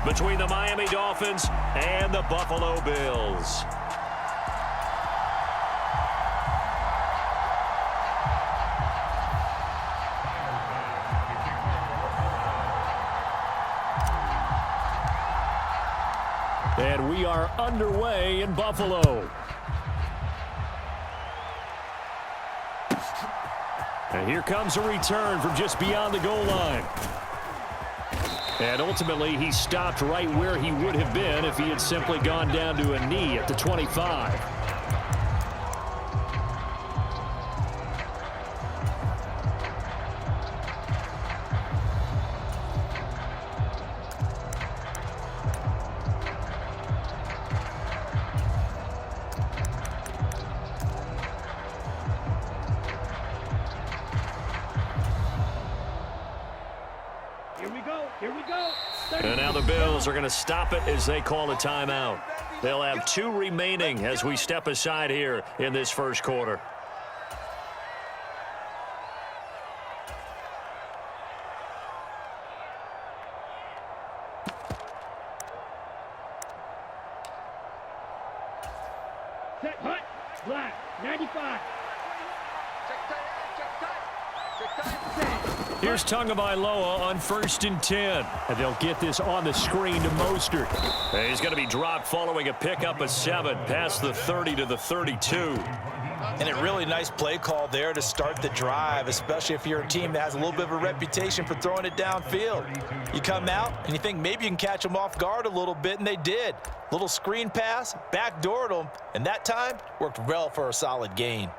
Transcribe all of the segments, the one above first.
between the Miami Dolphins and the Buffalo Bills. And we are underway in Buffalo. And here comes a return from just beyond the goal line. And ultimately, he stopped right where he would have been if he had simply gone down to a knee at the 25. And now the Bills are going to stop it as they call a timeout. They'll have 2 remaining as we step aside here in this first quarter. Set, hut, black, 95. Here's Tagovailoa on 1st and 10. And they'll get this on the screen to Mostert. And he's going to be dropped following a pickup of 7 past the 30 to the 32. And a really nice play call there to start the drive, especially if you're a team that has a little bit of a reputation for throwing it downfield. You come out and you think maybe you can catch them off guard a little bit, and they did. Little screen pass, backdoored them, and that time worked well for a solid gain.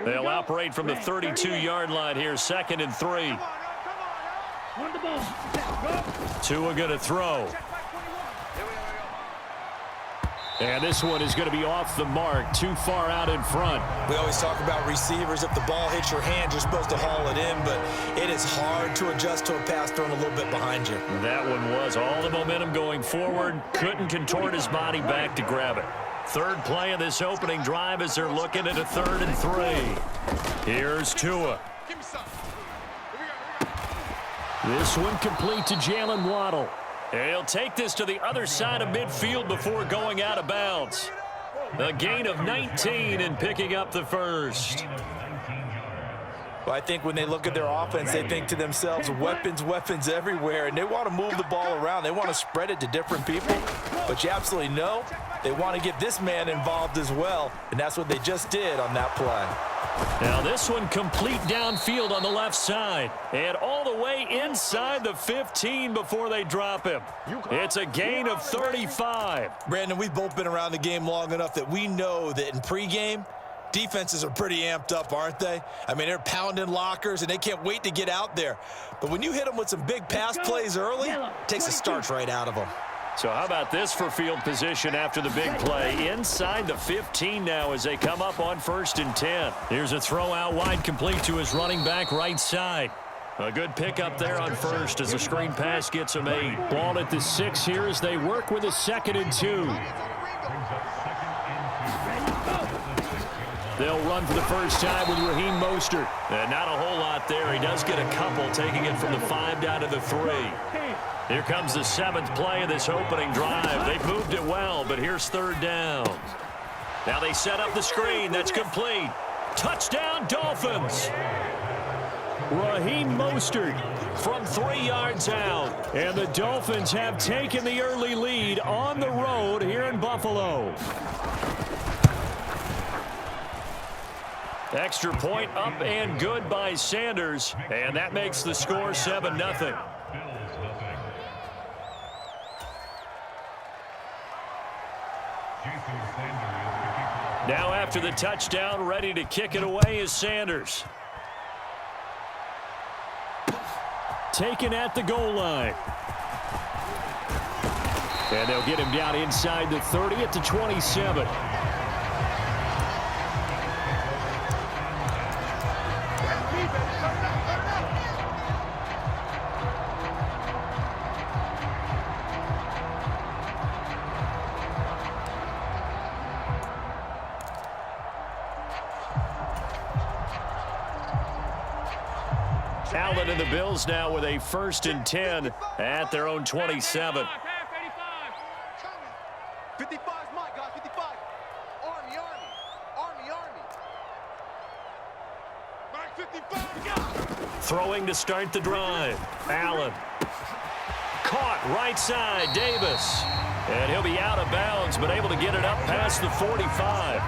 They'll operate from the 32-yard line here, 2nd and 3. Tua going to throw. And this one is going to be off the mark, too far out in front. We always talk about receivers. If the ball hits your hand, you're supposed to haul it in, but it is hard to adjust to a pass thrown a little bit behind you. That one was all the momentum going forward. Couldn't contort his body back to grab it. 3rd play of this opening drive as they're looking at a 3rd and 3. Here's Tua. This one complete to Jalen Waddle. He'll take this to the other side of midfield before going out of bounds. A gain of 19 and picking up the 1st. Well, I think when they look at their offense, they think to themselves, weapons, weapons everywhere, and they want to move the ball around. They want to spread it to different people, but you absolutely know they want to get this man involved as well, and that's what they just did on that play. Now this one complete downfield on the left side, and all the way inside the 15 before they drop him. It's a gain of 35. Brandon, we've both been around the game long enough that we know that in pregame, defenses are pretty amped up, aren't they? I mean, they're pounding lockers, and they can't wait to get out there. But when you hit them with some big pass plays early, it takes the starch right out of them. So how about this for field position after the big play? Inside the 15 now as they come up on 1st and 10. Here's a throw out wide, complete to his running back right side. A good pickup there on 1st as the screen pass gets him 8. Ball at the 6 here as they work with a 2nd and 2. They'll run for the first time with Raheem Mostert. And not a whole lot there. He does get a couple, taking it from the 5 down to the 3. Here comes the 7th play of this opening drive. They've moved it well, but here's 3rd down. Now they set up the screen. That's complete. Touchdown, Dolphins. Raheem Mostert from 3 yards out. And the Dolphins have taken the early lead on the road here in Buffalo. Extra point up and good by Sanders. And that makes the score 7-0. Now after the touchdown, ready to kick it away is Sanders. Taken at the goal line. And they'll get him down inside the 30 at the 27. Allen and the Bills now with a 1st and 10 at their own 27. 55 is mine, guys. 55. Army. Mike 55. Throwing to start the drive. Allen. Caught right side. Davis. And he'll be out of bounds, but able to get it up past the 45.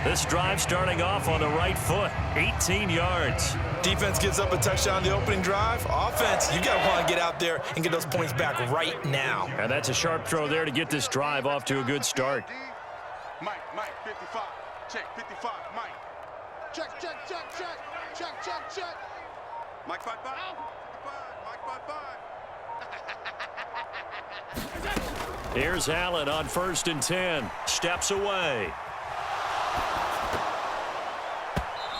This drive starting off on the right foot, 18 yards. Defense gives up a touchdown the opening drive. Offense, you got to want to get out there and get those points back right now. And that's a sharp throw there to get this drive off to a good start. Mike, 55. Check, 55, Mike. Check. Mike 55. Mike 55. Here's Allen on 1st and 10. Steps away.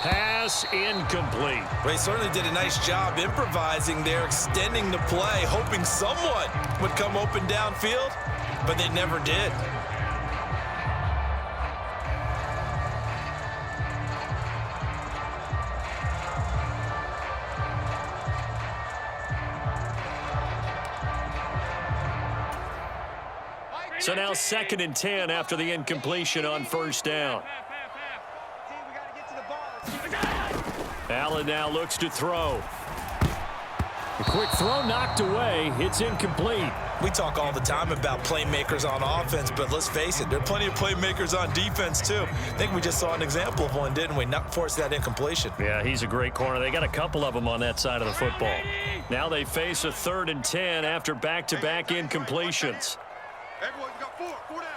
Pass incomplete. Well, he certainly did a nice job improvising there, extending the play, hoping someone would come open downfield, but they never did. So now 2nd and 10 after the incompletion on 1st down. Allen now looks to throw. A quick throw knocked away. It's incomplete. We talk all the time about playmakers on offense, but let's face it, there are plenty of playmakers on defense too. I think we just saw an example of one, didn't we? Not force that incompletion. Yeah, he's a great corner. They got a couple of them on that side of the football. Now they face a 3rd and 10 after back-to-back incompletions. Everyone, you got 4 down.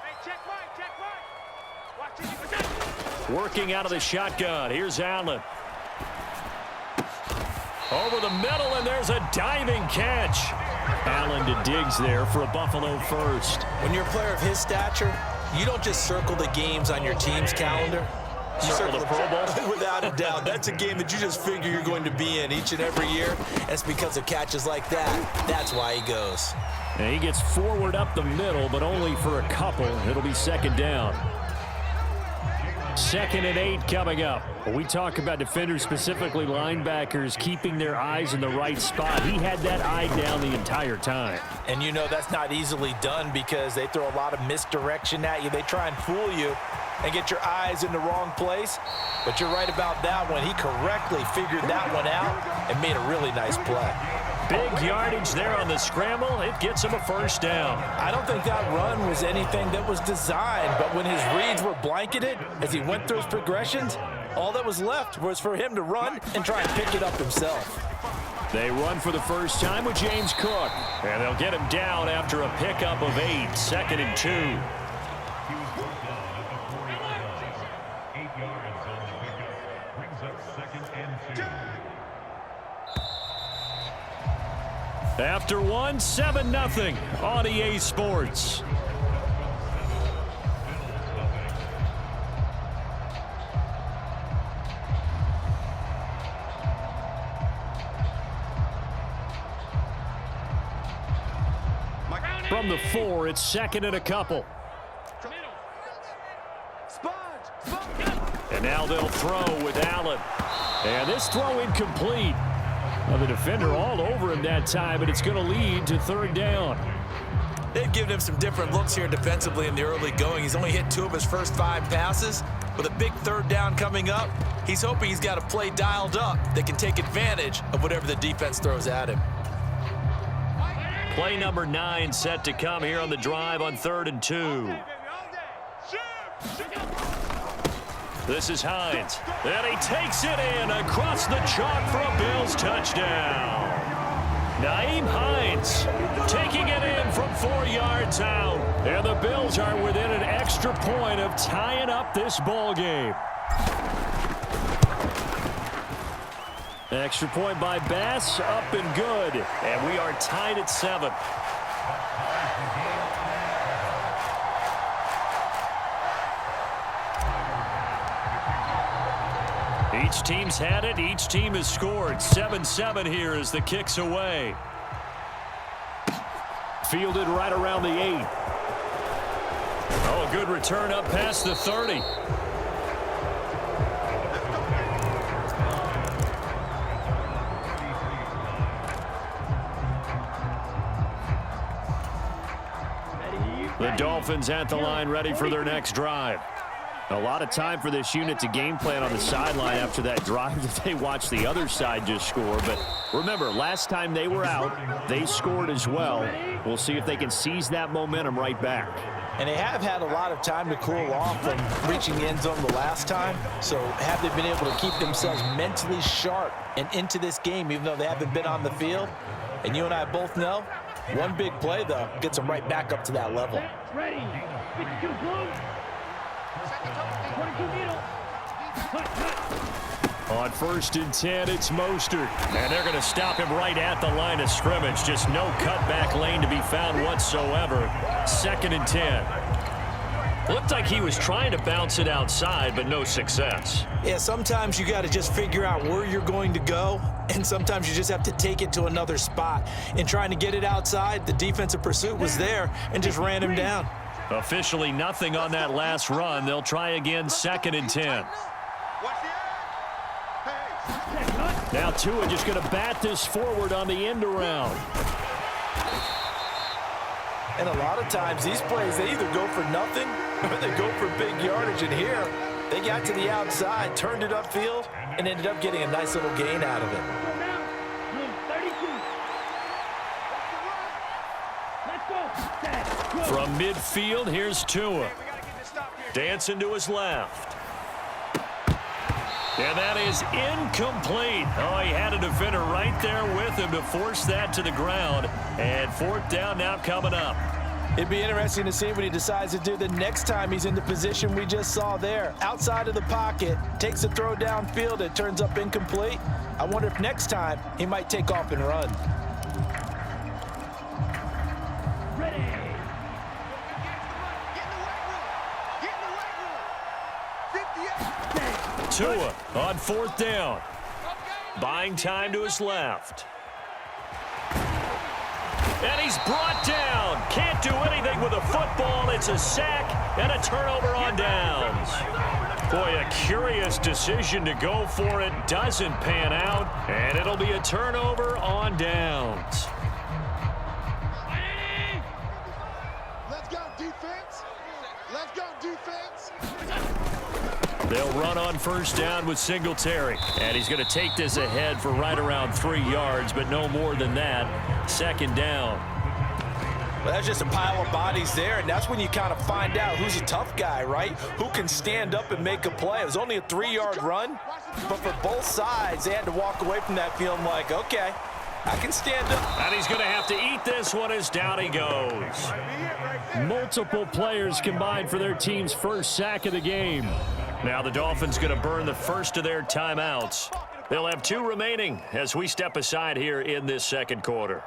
Hey, check Mike. Watch it. Working out of the shotgun. Here's Allen. Over the middle, and there's a diving catch. Allen to Diggs there for a Buffalo first. When you're a player of his stature, you don't just circle the games on your team's calendar. You circle the Pro Bowl. Without a doubt. That's a game that you just figure you're going to be in each and every year. And it's because of catches like that. That's why he goes. And he gets forward up the middle, but only for a couple. It'll be 2nd down. 2nd and 8 coming up. We talk about defenders, specifically linebackers, keeping their eyes in the right spot. He had that eye down the entire time. And you know that's not easily done because they throw a lot of misdirection at you. They try and fool you and get your eyes in the wrong place. But you're right about that one. He correctly figured that one out and made a really nice play. Big yardage there on the scramble. It gets him a 1st down. I don't think that run was anything that was designed, but when his reads were blanketed as he went through his progressions, all that was left was for him to run and try and pick it up himself. They run for the first time with James Cook, and they'll get him down after a pickup of 8, 2nd and 2. After 1, 7-0 on EA Sports. From the 4, it's 2nd and a couple. And now they'll throw with Allen. And this throw incomplete. Well, the defender all over him that time, but it's going to lead to 3rd down. They've given him some different looks here defensively in the early going. He's only hit 2 of his first 5 passes. With a big 3rd down coming up, he's hoping he's got a play dialed up that can take advantage of whatever the defense throws at him. Play number 9 set to come here on the drive on 3rd and 2. This is Hines. And he takes it in across the chalk for a Bills touchdown. Nyheim Hines taking it in from 4 yards out. And the Bills are within an extra point of tying up this ball game. Extra point by Bass, up and good. And we are tied at 7. Each team's had it. Each team has scored. 7-7 here as the kick's away. Fielded right around the 8. Oh, a good return up past the 30. The Dolphins at the line ready for their next drive. A lot of time for this unit to game plan on the sideline after that drive that they watched the other side just score. But remember, last time they were out, they scored as well. We'll see if they can seize that momentum right back. And they have had a lot of time to cool off from reaching the end zone the last time. So have they been able to keep themselves mentally sharp and into this game even though they haven't been on the field? And you and I both know, one big play, though, gets them right back up to that level. Ready. 52 blue. 22 middle. On 1st and 10, it's Mostert. And they're going to stop him right at the line of scrimmage. Just no cutback lane to be found whatsoever. 2nd and 10. Looked like he was trying to bounce it outside, but no success. Yeah, sometimes you got to just figure out where you're going to go, and sometimes you just have to take it to another spot. In trying to get it outside, the defensive pursuit was there and just ran him down. Officially nothing on that last run. They'll try again, 2nd and 10. Now Tua just going to bat this forward on the end around. And a lot of times these plays, they either go for nothing or they go for big yardage. And here, they got to the outside, turned it upfield, and ended up getting a nice little gain out of it. From midfield, here's Tua. Dancing to his left. And that is incomplete. Oh, he had a defender right there with him to force that to the ground. And 4th down now coming up. It'd be interesting to see what he decides to do the next time he's in the position we just saw there. Outside of the pocket, takes a throw downfield, it turns up incomplete. I wonder if next time he might take off and run. Tua on 4th down. Buying time to his left. And he's brought down. Can't do anything with a football. It's a sack and a turnover on downs. Boy, a curious decision to go for it. Doesn't pan out. And it'll be a turnover on downs. Let's go, defense. Let's go, defense. They'll run on 1st down with Singletary. And he's going to take this ahead for right around 3 yards, but no more than that. 2nd down. Well, that's just a pile of bodies there, and that's when you kind of find out who's a tough guy, right? Who can stand up and make a play. It was only a 3-yard run, but for both sides, they had to walk away from that feeling like, okay, I can stand up. And he's going to have to eat this one as down he goes. Multiple players combined for their team's first sack of the game. Now the Dolphins going to burn the first of their timeouts. They'll have 2 remaining as we step aside here in this 2nd quarter.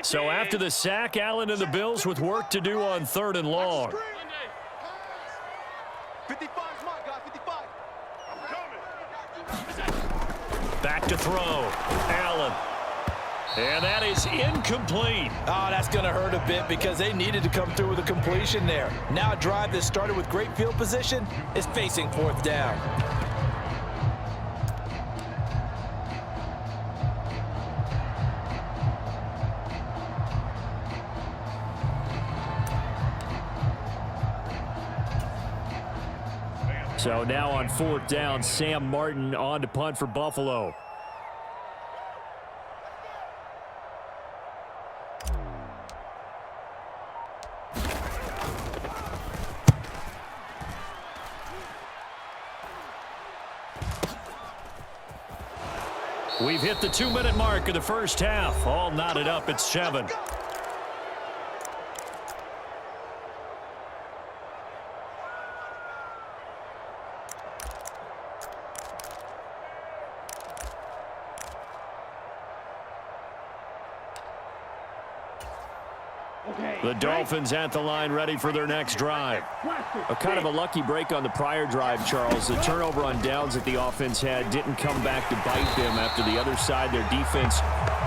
So after the sack, Allen and the Bills with work to do on 3rd and long. 55, my guy, 55. Back to throw. Allen. And that is incomplete. Oh, that's going to hurt a bit because they needed to come through with a completion there. Now a drive that started with great field position is facing 4th down. So now on 4th down, Sam Martin on to punt for Buffalo. We've hit the 2-minute mark of the first half. All knotted up at 7. The Dolphins at the line ready for their next drive. A kind of a lucky break on the prior drive, Charles. The turnover on downs that the offense had didn't come back to bite them after the other side. Their defense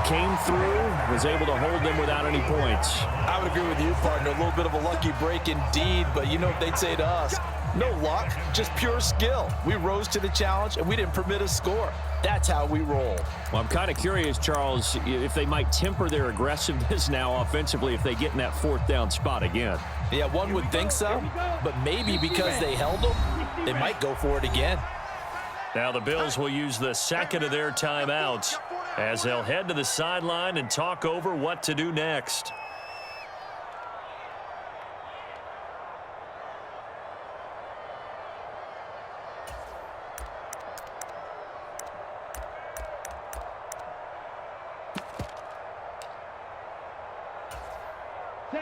came through, was able to hold them without any points. I would agree with you, partner. A little bit of a lucky break indeed, but you know what they'd say to us? No luck, just pure skill. We rose to the challenge, and we didn't permit a score. That's how we roll. Well, I'm kind of curious, Charles, if they might temper their aggressiveness now offensively if they get in that fourth down spot again. Yeah, one would think so, but maybe because they held them, they might go for it again. Now the Bills will use the second of their timeouts as they'll head to the sideline and talk over what to do next.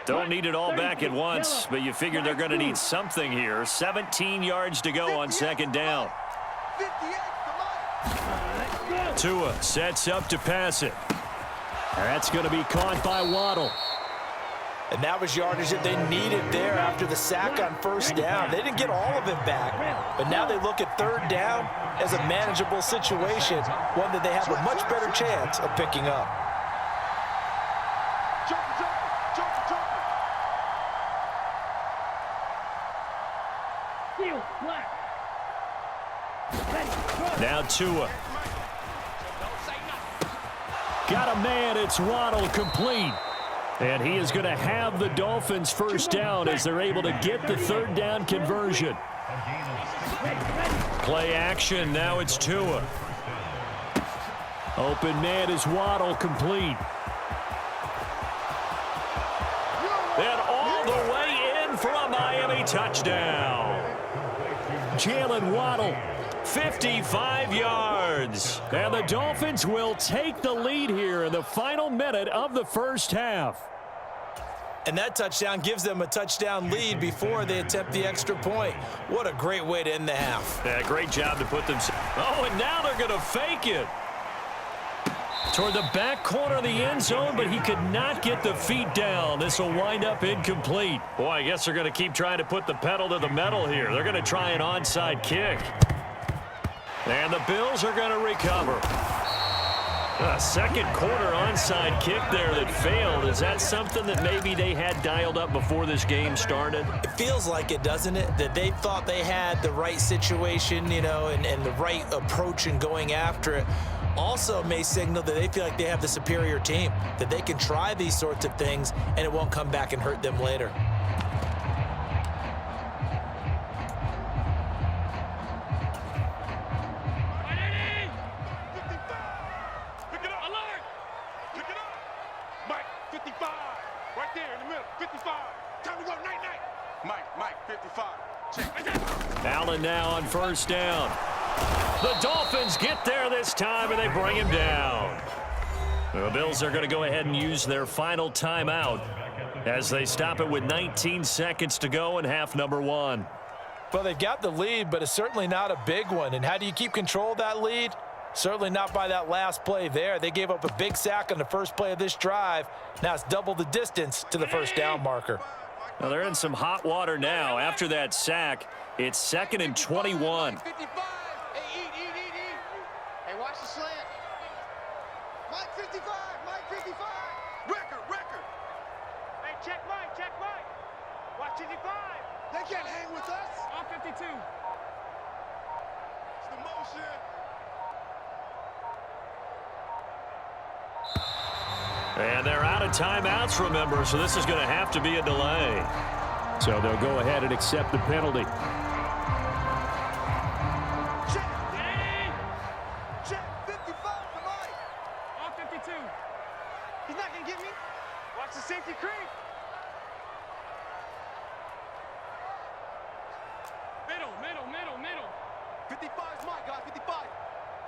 Don't need it all back at once, but you figure they're going to need something here. 17 yards to go on second down. Tua sets up to pass it. That's going to be caught by Waddle. And that was yardage that they needed there after the sack on first down. They didn't get all of it back, but now they look at third down as a manageable situation, one that they have a much better chance of picking up. Now Tua. Got a man, it's Waddle, complete. And he is going to have the Dolphins first down as they're able to get the third down conversion. Play action, now it's Tua. Open man is Waddle, complete. And all the way in for a Miami touchdown. Jalen Waddle, 55 yards. And the Dolphins will take the lead here in the final minute of the first half. And that touchdown gives them a touchdown lead before they attempt the extra point. What a great way to end the half. Yeah, great job to put them. Oh, and now they're going to fake it. Toward the back corner of the end zone, but he could not get the feet down. This will wind up incomplete. Boy, I guess they're going to keep trying to put the pedal to the metal here. They're going to try an onside kick. And the Bills are going to recover. A second quarter onside kick there that failed. Is that something that maybe they had dialed up before this game started? It feels like it, doesn't it? That they thought they had the right situation, you know, and the right approach in going after it. Also may signal that they feel like they have the superior team, that they can try these sorts of things and it won't come back and hurt them later. Allen now on first down. The Dolphins get there this time, and they bring him down. The Bills are going to go ahead and use their final timeout as they stop it with 19 seconds to go in half number one. Well, they've got the lead, but it's certainly not a big one. And how do you keep control of that lead? Certainly not by that last play there. They gave up a big sack on the first play of this drive. Now it's double the distance to the first down marker. Well, they're in some hot water now. After that sack, it's 2nd and 21. Hey, watch the slant. Mike 55, Mike 55. Record. Hey, check Mike. Watch 55. They can't hang with us. On 52. It's the motion. And they're out of timeouts, remember, so this is going to have to be a delay. So they'll go ahead and accept the penalty. Check 55 for Mike. On 52. He's not going to get me. Watch the safety creep. Middle. 55 is Mike, guys. 55.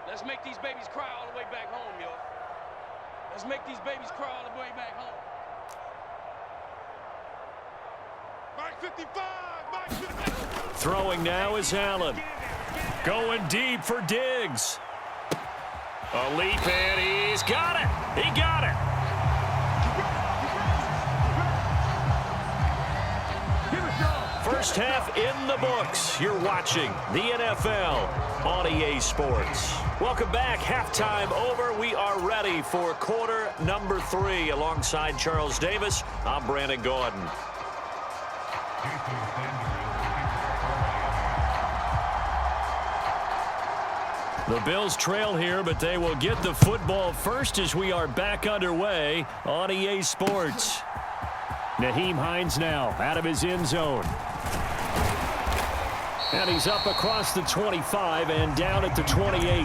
Let's make these babies cry all the way back home, yo. Let's make these babies cry all the way back home. Mike 55. Mike 55. Throwing now is Allen. Going deep for Diggs. A leap, and he's got it. He got it. First half in the books. You're watching the NFL on EA Sports. Welcome back. Halftime over. We are ready for quarter number 3. Alongside Charles Davis, I'm Brandon Gordon. The Bills trail here, but they will get the football first as we are back underway on EA Sports. Nyheim Hines now out of his end zone. And he's up across the 25 and down at the 28.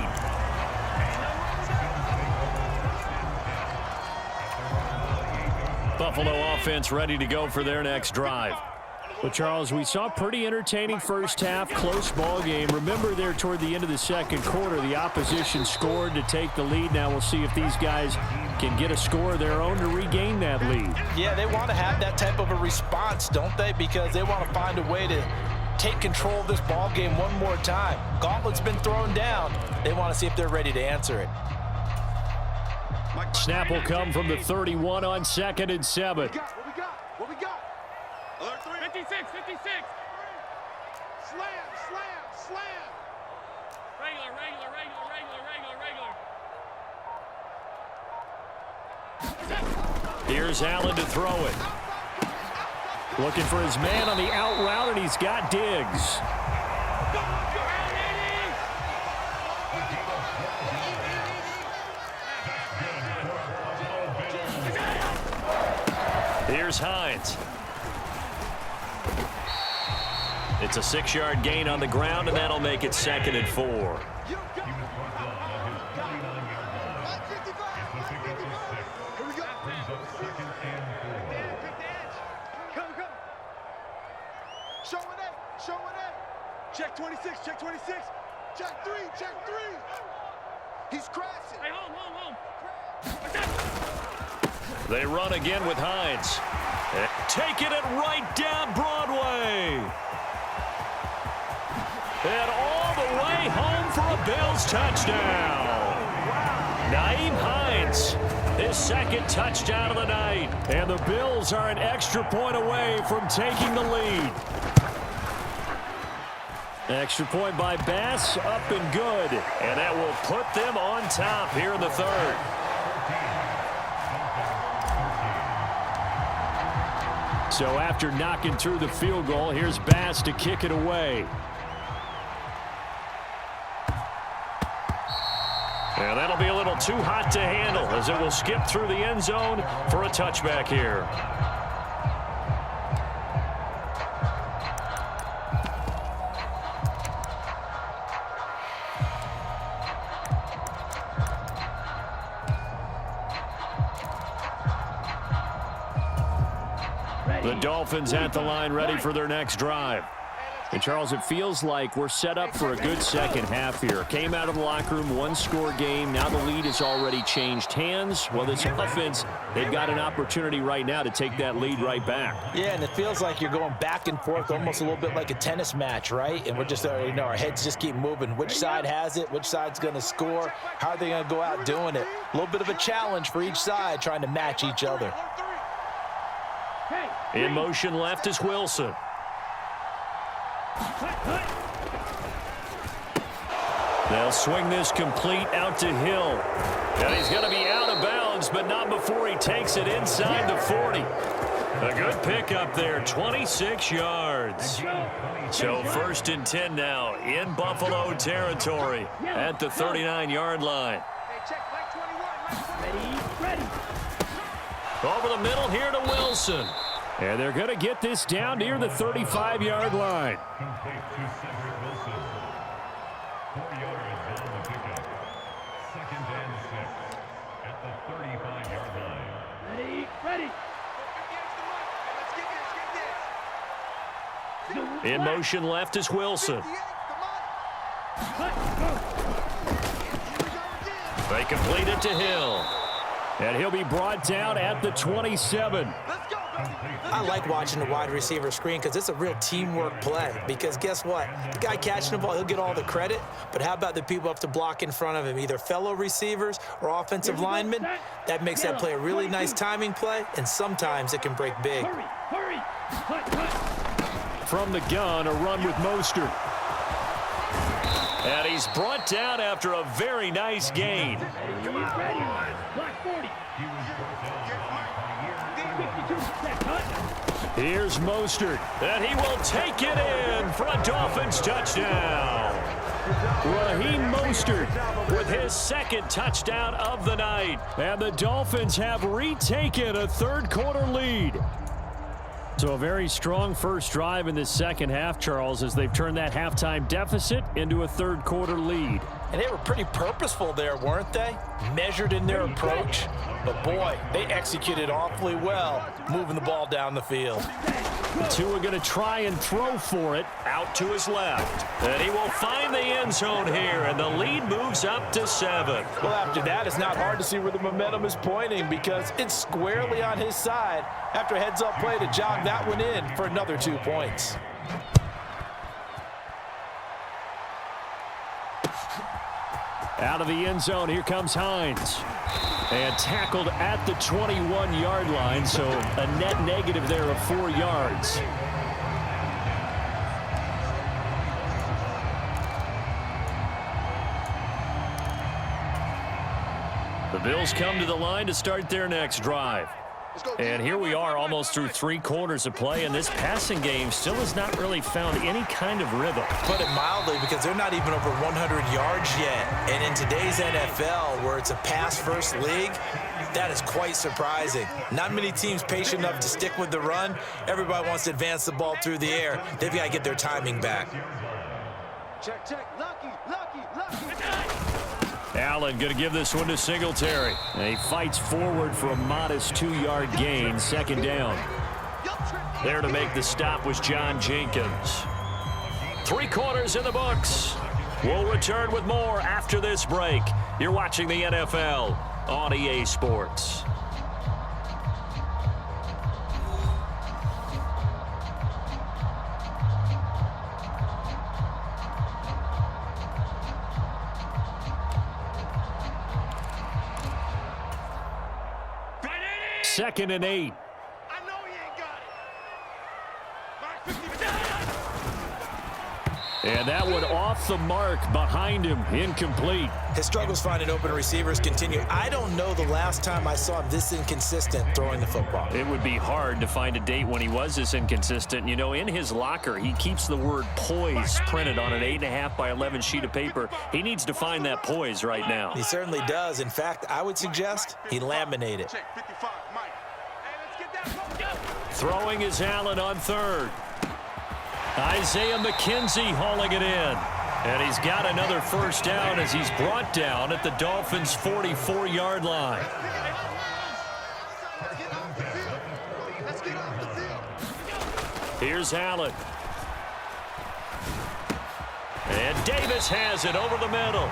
Buffalo offense ready to go for their next drive. Well, Charles, we saw a pretty entertaining first half, close ball game. Remember there toward the end of the second quarter, the opposition scored to take the lead. Now we'll see if these guys can get a score of their own to regain that lead. Yeah, they want to have that type of a response, don't they? Because they want to find a way to take control of this ball game one more time. Gauntlet's been thrown down. They want to see if they're ready to answer it. Snap will come from the 31 on 2nd and 7. What we got? Alert 3. 56. Slam. Regular. Here's Allen to throw it. Looking for his man on the out route, and he's got Diggs. Here's Hines. It's a 6-yard gain on the ground, and that'll make it 2nd and 4. Here we go. Come. Show it. Check 26. Check 3. He's crashing. Hey, home. They run again with Hines. Taking it right down Broadway. And all the way home for a Bills touchdown. Nyheim Hines, his 2nd touchdown of the night. And the Bills are an extra point away from taking the lead. Extra point by Bass, up and good. And that will put them on top here in the 3rd. So after knocking through the field goal, here's Bass to kick it away. And that'll be a little too hot to handle as it will skip through the end zone for a touchback here. The Dolphins at the line ready for their next drive. And, Charles, it feels like we're set up for a good second half here. Came out of the locker room, 1-score game. Now the lead has already changed hands. Well, this offense, they've got an opportunity right now to take that lead right back. Yeah, and it feels like you're going back and forth almost a little bit like a tennis match, right? And we're just, our heads just keep moving. Which side has it? Which side's going to score? How are they going to go out doing it? A little bit of a challenge for each side trying to match each other. In motion left is Wilson. They'll swing this complete out to Hill. And he's going to be out of bounds, but not before he takes it inside the 40. A good pickup there, 26 yards. So 1st and 10 now in Buffalo territory at the 39-yard line. Over the middle here to Wilson. And they're going to get this down near the 35-yard line. In motion left is Wilson. They complete it to Hill. And he'll be brought down at the 27. I like watching the wide receiver screen because it's a real teamwork play. Because guess what? The guy catching the ball, he'll get all the credit. But how about the people up to block in front of him, either fellow receivers or offensive linemen? That makes that play a really nice timing play, and sometimes it can break big. from the gun, a run with Mostert. And he's brought down after a very nice gain. Here's Mostert, and he will take it in for a Dolphins touchdown. Raheem Mostert with his second touchdown of the night. And the Dolphins have retaken a third-quarter lead. So a very strong first drive in this second half, Charles, as they've turned that halftime deficit into a third-quarter lead. And they were pretty purposeful there, weren't they? Measured in their approach. But, boy, they executed awfully well, moving the ball down the field. Tua going to try and throw for it out to his left. And he will find the end zone here, and the lead moves up to 7. Well, after that, it's not hard to see where the momentum is pointing because it's squarely on his side after a heads-up play to jog that one in for another 2 points. Out of the end zone, here comes Hines. And tackled at the 21-yard line, so a net negative there of 4 yards. The Bills come to the line to start their next drive. And here we are almost through 3 quarters of play, and this passing game still has not really found any kind of rhythm. Put it mildly, because they're not even over 100 yards yet. And in today's NFL, where it's a pass-first league, that is quite surprising. Not many teams patient enough to stick with the run. Everybody wants to advance the ball through the air. They've got to get their timing back. Check, check. Lucky. Allen going to give this one to Singletary. And he fights forward for a modest 2-yard gain, second down. There to make the stop was John Jenkins. 3 quarters in the books. We'll return with more after this break. You're watching the NFL on EA Sports. Second and 8. I know he ain't got it. Mark 50. And that one off the mark behind him, incomplete. His struggles finding open receivers continue. I don't know the last time I saw him this inconsistent throwing the football. It would be hard to find a date when he was this inconsistent. You know, in his locker, he keeps the word poise printed on an 8.5 by 11 sheet of paper. He needs to find that poise right now. He certainly does. In fact, I would suggest he laminate it. Check 55, Mike. Hey, let's get that ball. Throwing is Allen on third. Isaiah McKenzie hauling it in. And he's got another first down as he's brought down at the Dolphins' 44-yard line. Here's Allen. And Davis has it over the middle.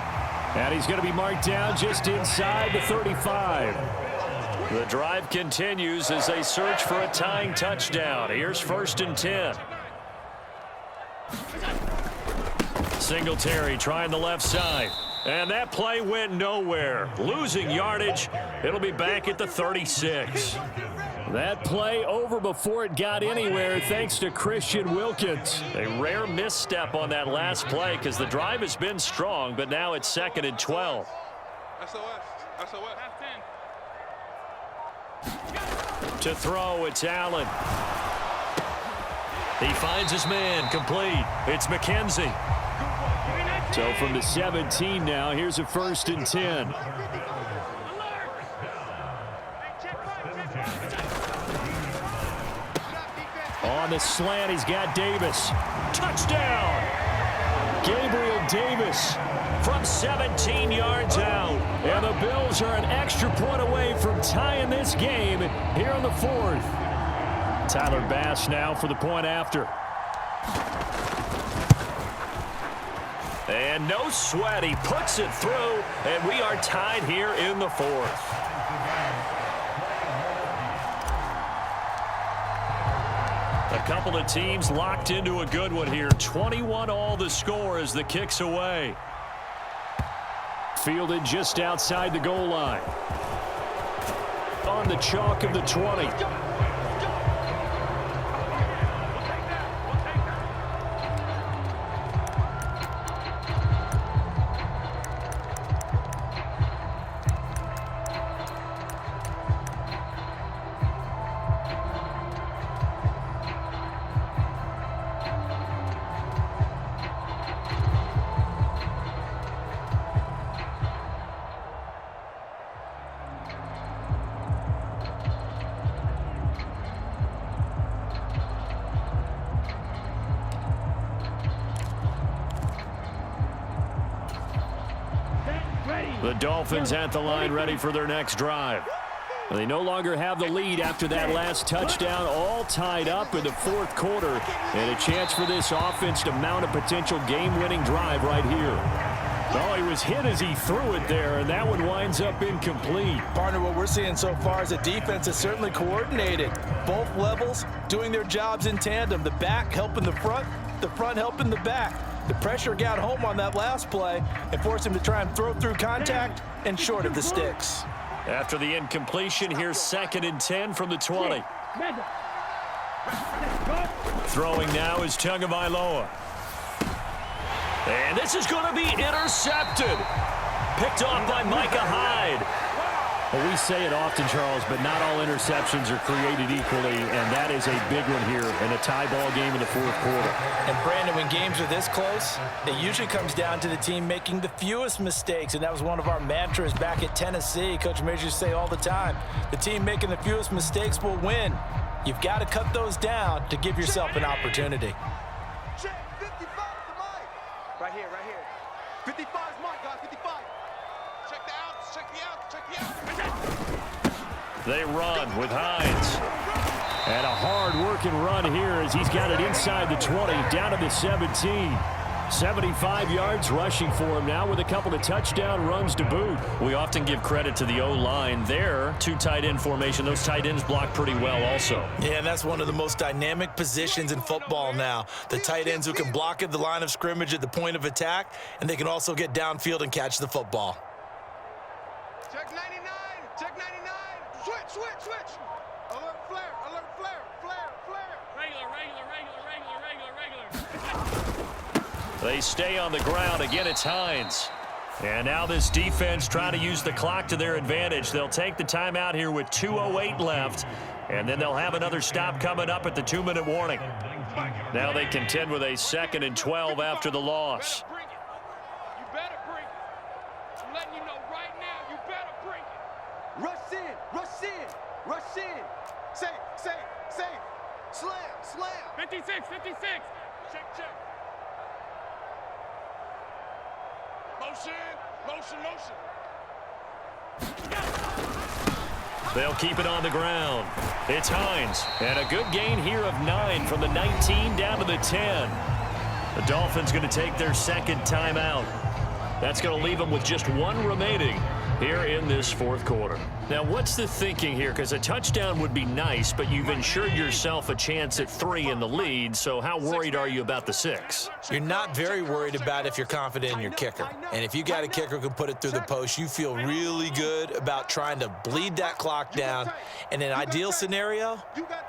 And he's going to be marked down just inside the 35. The drive continues as they search for a tying touchdown. Here's 1st and 10. Singletary trying the left side. And that play went nowhere. Losing yardage. It'll be back at the 36. That play over before it got anywhere thanks to Christian Wilkins. A rare misstep on that last play because the drive has been strong, but now it's 2nd and 12. To throw, it's Allen. He finds his man, complete. It's McKenzie. So from the 17 now, here's a 1st and 10. On the slant, he's got Davis. Touchdown! Gabriel Davis from 17 yards out. And the Bills are an extra point away from tying this game here in the 4th. Tyler Bass now for the point after. And no sweat. He puts it through, and we are tied here in the 4th. A couple of teams locked into a good one here. 21-all the score as the kick's away. Fielded just outside the goal line. On the chalk of the 20. The Dolphins at the line ready for their next drive. They no longer have the lead after that last touchdown, all tied up in the fourth quarter, and a chance for this offense to mount a potential game-winning drive right here. Oh, he was hit as he threw it there, and that one winds up incomplete. Partner, what we're seeing so far is the defense is certainly coordinated. Both levels doing their jobs in tandem. The back helping the front helping the back. The pressure got home on that last play and forced him to try and throw through contact and short of the sticks. After the incompletion, here's 2nd and 10 from the 20. Throwing now is Tagovailoa. And this is going to be intercepted. Picked off by Micah Hyde. Well, we say it often, Charles, but not all interceptions are created equally, and that is a big one here in a tie ball game in the fourth quarter. And, Brandon, when games are this close, it usually comes down to the team making the fewest mistakes, and that was one of our mantras back at Tennessee. Coach Major used to say all the time, the team making the fewest mistakes will win. You've got to cut those down to give yourself an opportunity. Check 55 to Mike. Right here, right here. 55 is Mike, guys, 55. Check the outs, check the outs, check the outs. They run with Hines. And a hard-working run here as he's got it inside the 20, down to the 17. 75 yards rushing for him now with a couple of touchdown runs to boot. We often give credit to the O-line there. 2 tight end formation. Those tight ends block pretty well also. Yeah, and that's one of the most dynamic positions in football now. The tight ends who can block at the line of scrimmage at the point of attack, and they can also get downfield and catch the football. Check 99, check 99. Switch, switch, switch. Alert flare, alert flare, flare, flare. Regular, regular, regular, regular, regular, regular. They stay on the ground. Again, it's Hines. And now this defense trying to use the clock to their advantage. They'll take the timeout here with 2:08 left, and then they'll have another stop coming up at the 2-minute warning. Now they contend with a 2nd and 12 after the loss. You better bring it. I'm letting you know right now, you better bring it. Rush in, rush in, rush in. Safe, safe, safe. Slam, slam. 56, 56. Check, check. Motion, motion, motion. They'll keep it on the ground. It's Hines. And a good gain here of 9 from the 19 down to the 10. The Dolphins going to take their 2nd timeout. That's going to leave them with just 1 remaining here in this fourth quarter. Now, what's the thinking here? Because a touchdown would be nice, but you've ensured yourself a chance at 3 in the lead, so how worried are you about the 6? You're not very worried about if you're confident in your kicker. And if you got a kicker who can put it through the post, you feel really good about trying to bleed that clock down. In an ideal scenario,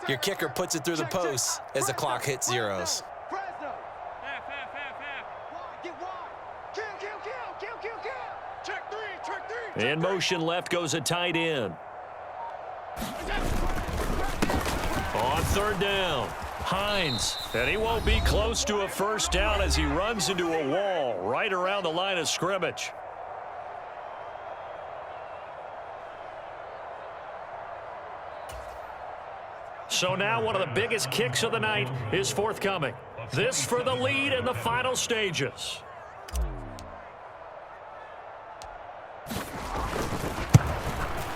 your kicker puts it through the post as the clock hits zeros. In motion left goes a tight end. On 3rd down, Hines. And he won't be close to a first down as he runs into a wall right around the line of scrimmage. So now one of the biggest kicks of the night is forthcoming. This for the lead in the final stages.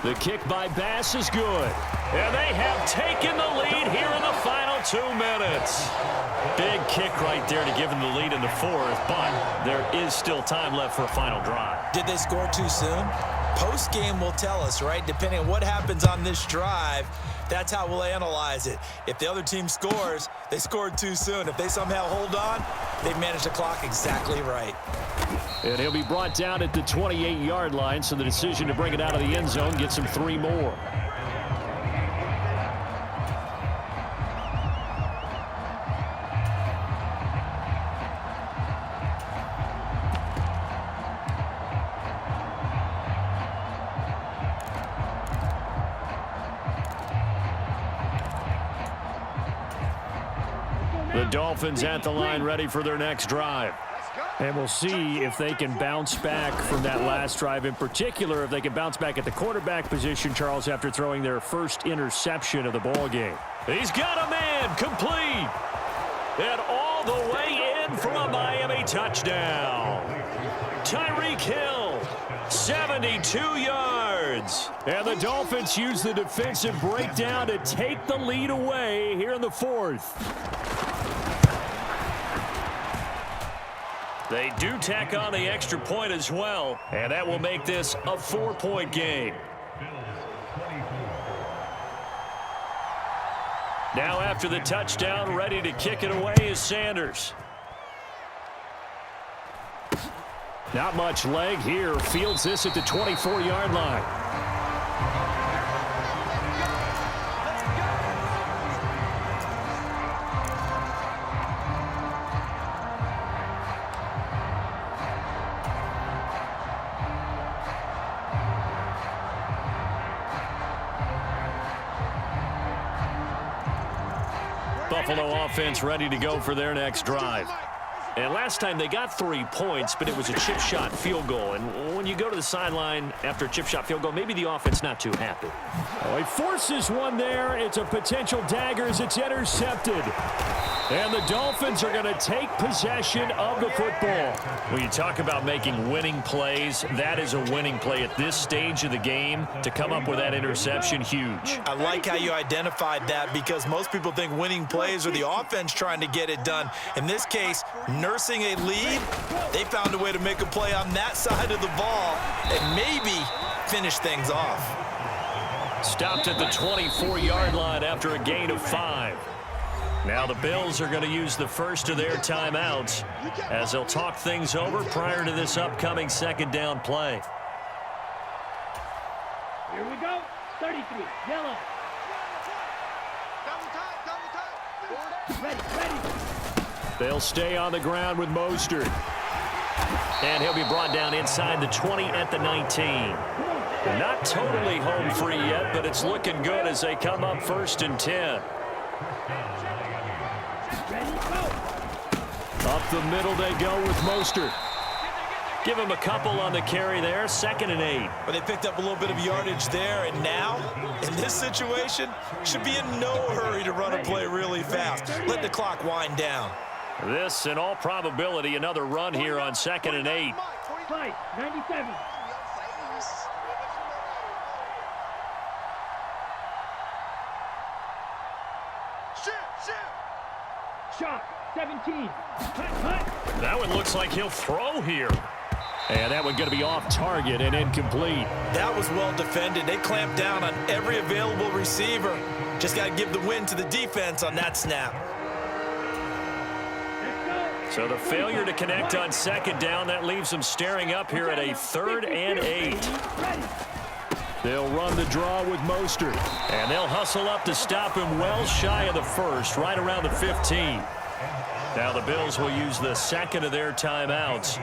The kick by Bass is good. And they have taken the lead here in the final 2 minutes. Big kick right there to give them the lead in the fourth, but there is still time left for a final drive. Did they score too soon? Post-game will tell us, right? Depending on what happens on this drive, that's how we'll analyze it. If the other team scores, they scored too soon. If they somehow hold on, they've managed the clock exactly right. And he'll be brought down at the 28-yard line, so the decision to bring it out of the end zone gets him 3 more. The Dolphins at the line ready for their next drive. And we'll see if they can bounce back from that last drive. In particular, if they can bounce back at the quarterback position, Charles, after throwing their first interception of the ball game. He's got a man complete. And all the way in for a Miami touchdown. Tyreek Hill 72 yards. And the Dolphins use the defensive breakdown to take the lead away here in the fourth. They do tack on the extra point as well, and that will make this a 4-point game. Now after the touchdown, ready to kick it away is Sanders. Not much leg here. Fields this at the 24-yard line. Buffalo offense ready to go for their next drive. And last time they got 3 points, but it was a chip shot field goal. And when you go to the sideline after a chip shot field goal, maybe the offense not too happy. Oh, he forces one there. It's a potential dagger as it's intercepted. And the Dolphins are going to take possession of the football. When you talk about making winning plays, that is a winning play at this stage of the game. To come up with that interception, huge. I like how you identified that because most people think winning plays are the offense trying to get it done. In this case, nursing a lead, they found a way to make a play on that side of the ball and maybe finish things off. Stopped at the 24-yard line after a gain of 5. Now the Bills are going to use the first of their timeouts as they'll talk things over prior to this upcoming second down play. Here we go. 33, yellow. Ready. They'll stay on the ground with Mostert. And he'll be brought down inside the 20 at the 19. Not totally home free yet, but it's looking good as they come up 1st and 10. Up the middle they go with Mostert. Give him a couple on the carry there, 2nd and 8. But they picked up a little bit of yardage there, and now, in this situation, should be in no hurry to run a play really fast. Let the clock wind down. This, in all probability, another run here on 2nd and 8. Fight, 97. Shot, 17. Hut. That one looks like he'll throw here. And that one going to be off target and incomplete. That was well defended. They clamped down on every available receiver. Just got to give the win to the defense on that snap. So the failure to connect on 2nd down, that leaves them staring up here at a 3rd and 8. They'll run the draw with Mostert. And they'll hustle up to stop him well shy of the 1st, right around the 15. Now the Bills will use the 2nd of their timeouts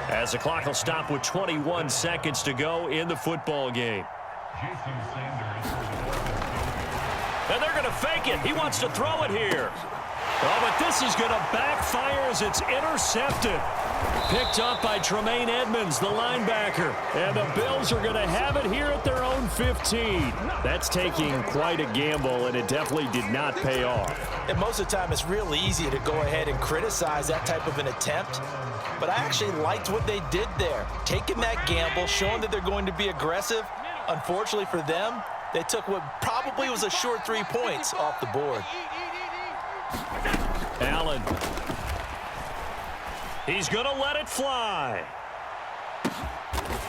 as the clock will stop with 21 seconds to go in the football game. And they're going to fake it. He wants to throw it here. Oh, but this is going to backfire as it's intercepted. Picked up by Tremaine Edmonds, the linebacker. And the Bills are going to have it here at their own 15. That's taking quite a gamble, and it definitely did not pay off. And most of the time, it's real easy to go ahead and criticize that type of an attempt. But I actually liked what they did there. Taking that gamble, showing that they're going to be aggressive. Unfortunately for them, they took what probably was a short 3 points off the board. Allen. He's going to let it fly.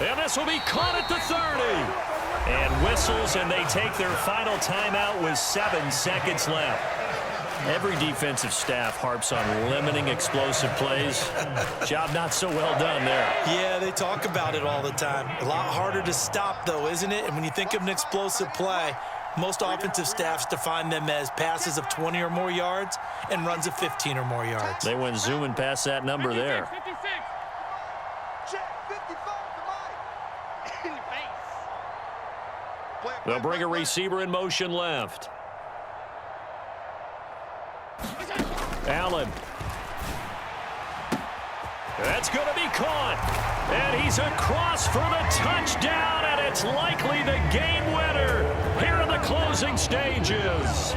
And this will be caught at the 30. And whistles, and they take their final timeout with 7 seconds left. Every defensive staff harps on limiting explosive plays. Job not so well done there. Yeah, they talk about it all the time. A lot harder to stop, though, isn't it? And when you think of an explosive play, most offensive staffs define them as passes of 20 or more yards and runs of 15 or more yards. They went zooming past that number there. 56. Check, 55 to Mike. In your face. They'll bring a receiver in motion left. Allen. That's going to be caught. And he's across for the touchdown, and it's likely the game winner here in the closing stages.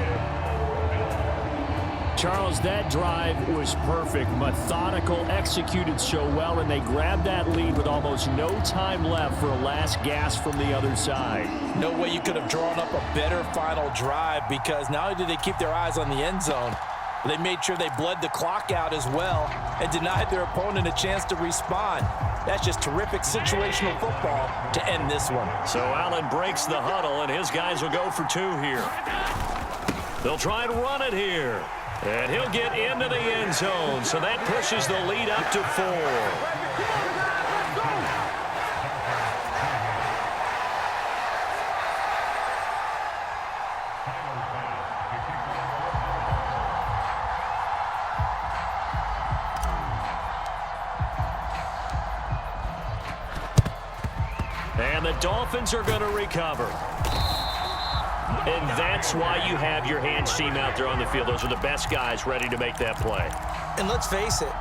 Charles, that drive was perfect, methodical, executed so well, and they grabbed that lead with almost no time left for a last gasp from the other side. No way you could have drawn up a better final drive, because not only did they keep their eyes on the end zone, but they made sure they bled the clock out as well and denied their opponent a chance to respond. That's just terrific situational football to end this one. So Allen breaks the huddle, and his guys will go for 2 here. They'll try and run it here. And he'll get into the end zone, so that pushes the lead up to 4. And the Dolphins are going to recover. And that's why you have your hands team out there on the field. Those are the best guys ready to make that play. And let's face it,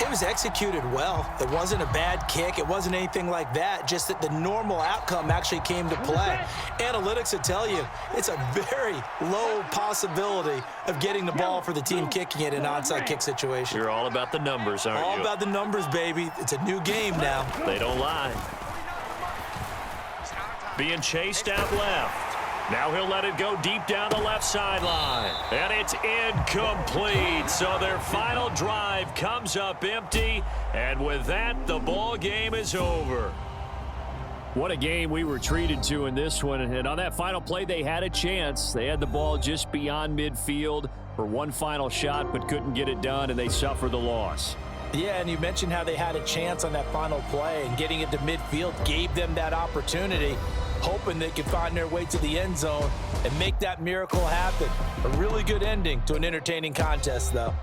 it was executed well. It wasn't a bad kick. It wasn't anything like that. Just that the normal outcome actually came to play. Analytics will tell you it's a very low possibility of getting the ball for the team kicking it in an onside kick situation. You're all about the numbers, aren't you? All about the numbers, baby. It's a new game now. They don't lie. Being chased out left. Now he'll let it go deep down the left sideline. And it's incomplete. So their final drive comes up empty. And with that, the ball game is over. What a game we were treated to in this one. And on that final play, they had a chance. They had the ball just beyond midfield for one final shot, but couldn't get it done, and they suffered the loss. Yeah, and you mentioned how they had a chance on that final play, and getting it to midfield gave them that opportunity, hoping they could find their way to the end zone and make that miracle happen. A really good ending to an entertaining contest, though.